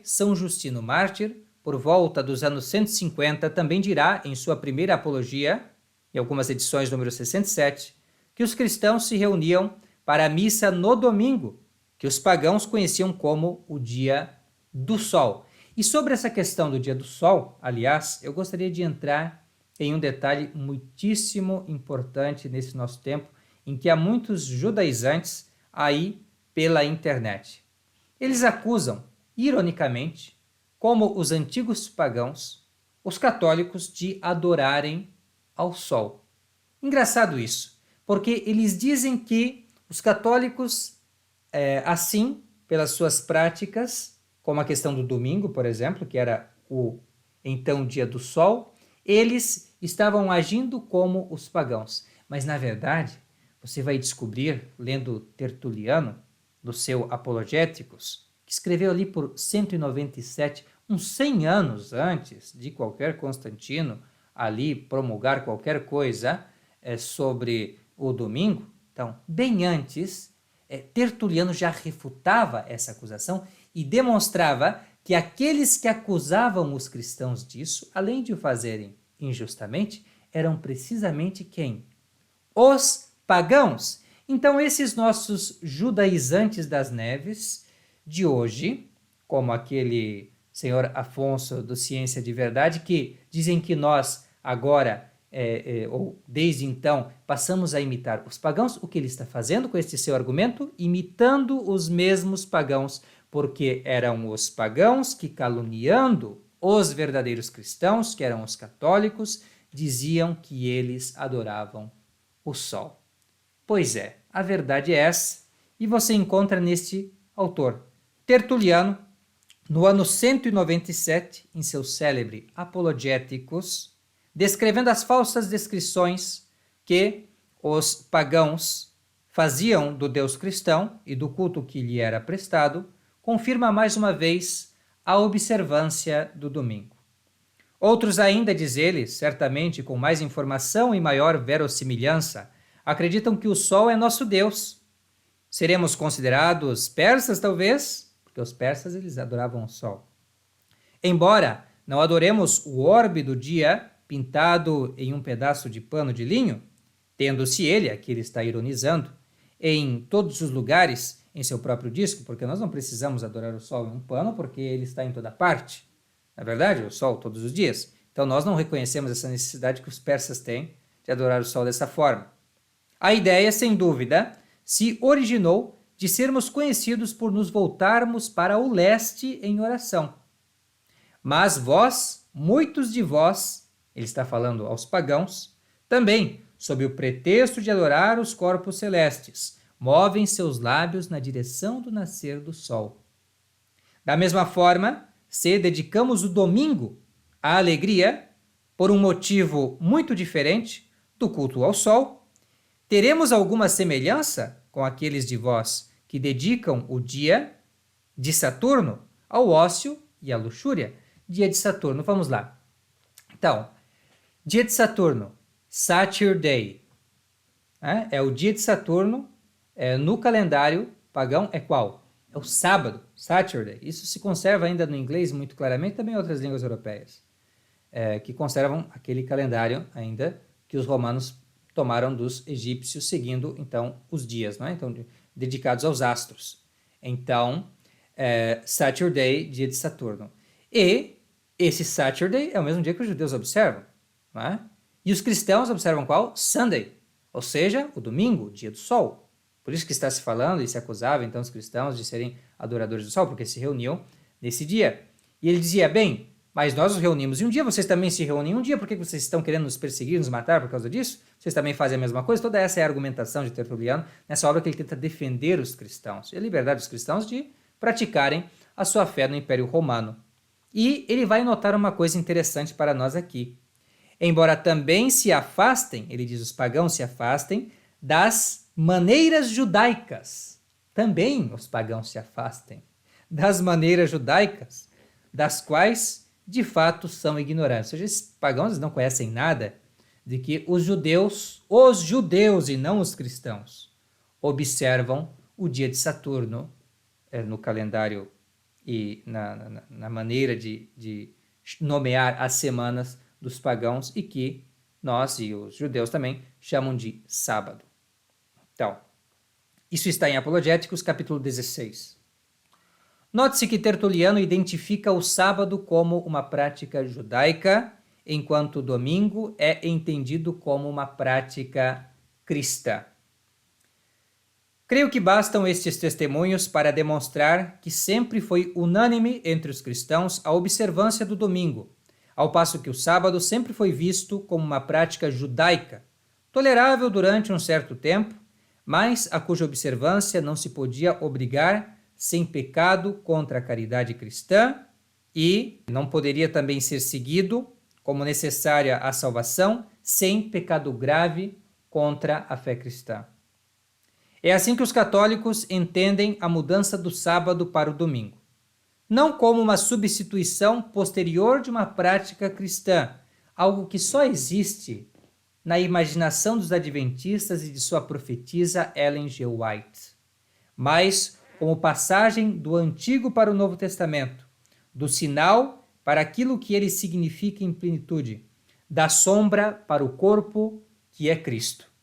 São Justino Mártir, por volta dos anos 150, também dirá em sua primeira apologia, em algumas edições número 67, que os cristãos se reuniam para a missa no domingo, que os pagãos conheciam como o dia do sol. E sobre essa questão do dia do sol, aliás, eu gostaria de entrar em um detalhe muitíssimo importante nesse nosso tempo, em que há muitos judaizantes aí pela internet. Eles acusam, ironicamente, como os antigos pagãos, os católicos de adorarem ao sol. Engraçado isso, porque eles dizem que os católicos, assim, pelas suas práticas, como a questão do domingo, por exemplo, que era o então dia do sol, eles estavam agindo como os pagãos. Mas, na verdade, você vai descobrir, lendo Tertuliano, no seu Apologéticos, que escreveu ali por 197, uns 100 anos antes de qualquer Constantino ali promulgar qualquer coisa sobre o domingo. Então, bem antes, Tertuliano já refutava essa acusação e demonstrava que aqueles que acusavam os cristãos disso, além de o fazerem injustamente, eram precisamente quem? Os pagãos. Então, esses nossos judaizantes das neves de hoje, como aquele senhor Afonso do Ciência de Verdade, que dizem que nós agora, ou desde então, passamos a imitar os pagãos, o que ele está fazendo com este seu argumento? Imitando os mesmos pagãos, porque eram os pagãos que, caluniando os verdadeiros cristãos, que eram os católicos, diziam que eles adoravam o sol. Pois é, a verdade é essa, e você encontra neste autor, Tertuliano, no ano 197, em seu célebre Apologéticos, descrevendo as falsas descrições que os pagãos faziam do Deus cristão e do culto que lhe era prestado, confirma mais uma vez a observância do domingo. Outros ainda, diz ele, certamente com mais informação e maior verossimilhança, acreditam que o sol é nosso Deus. Seremos considerados persas, talvez, porque os persas eles adoravam o sol. Embora não adoremos o orbe do dia pintado em um pedaço de pano de linho, tendo-se ele, aqui ele está ironizando, em todos os lugares em seu próprio disco, porque nós não precisamos adorar o sol em um pano, porque ele está em toda parte. Na verdade, o sol todos os dias. Então nós não reconhecemos essa necessidade que os persas têm de adorar o sol dessa forma. A ideia, sem dúvida, se originou de sermos conhecidos por nos voltarmos para o leste em oração. Mas vós, muitos de vós, ele está falando aos pagãos, também, sob o pretexto de adorar os corpos celestes, movem seus lábios na direção do nascer do sol. Da mesma forma, se dedicamos o domingo à alegria, por um motivo muito diferente do culto ao sol, teremos alguma semelhança com aqueles de vós que dedicam o dia de Saturno ao ócio e à luxúria? Dia de Saturno, vamos lá. Então, dia de Saturno, Saturday, é o dia de Saturno, no calendário pagão é qual? É o sábado, Saturday. Isso se conserva ainda no inglês muito claramente, também em outras línguas europeias, que conservam aquele calendário ainda que os romanos tomaram dos egípcios, seguindo então os dias, não é? Então, dedicados aos astros. Então, Saturday, dia de Saturno. E esse Saturday é o mesmo dia que os judeus observam, não é? E os cristãos observam qual? Sunday, ou seja, o domingo, dia do sol. Por isso que está se falando e se acusava então os cristãos de serem adoradores do sol, porque se reuniam nesse dia. E ele dizia, bem, mas nós nos reunimos em um dia, vocês também se reúnem em um dia, por que vocês estão querendo nos perseguir, nos matar por causa disso? Vocês também fazem a mesma coisa? Toda essa é a argumentação de Tertuliano, nessa obra que ele tenta defender os cristãos, e a liberdade dos cristãos de praticarem a sua fé no Império Romano. E ele vai notar uma coisa interessante para nós aqui. Embora também se afastem, ele diz, os pagãos se afastem das maneiras judaicas. Também os pagãos se afastem das maneiras judaicas, das quais, de fato, são ignorantes. Ou seja, esses pagãos não conhecem nada de que os judeus e não os cristãos, observam o dia de Saturno no calendário e na maneira de nomear as semanas dos pagãos e que nós e os judeus também chamam de sábado. Então, isso está em Apologéticos, capítulo 16. Note-se que Tertuliano identifica o sábado como uma prática judaica, enquanto o domingo é entendido como uma prática cristã. Creio que bastam estes testemunhos para demonstrar que sempre foi unânime entre os cristãos a observância do domingo, ao passo que o sábado sempre foi visto como uma prática judaica, tolerável durante um certo tempo, mas a cuja observância não se podia obrigar sem pecado contra a caridade cristã e não poderia também ser seguido como necessária à salvação sem pecado grave contra a fé cristã. É assim que os católicos entendem a mudança do sábado para o domingo. Não como uma substituição posterior de uma prática cristã, algo que só existe na imaginação dos adventistas e de sua profetisa Ellen G. White, mas como passagem do Antigo para o Novo Testamento, do sinal para aquilo que ele significa em plenitude, da sombra para o corpo que é Cristo.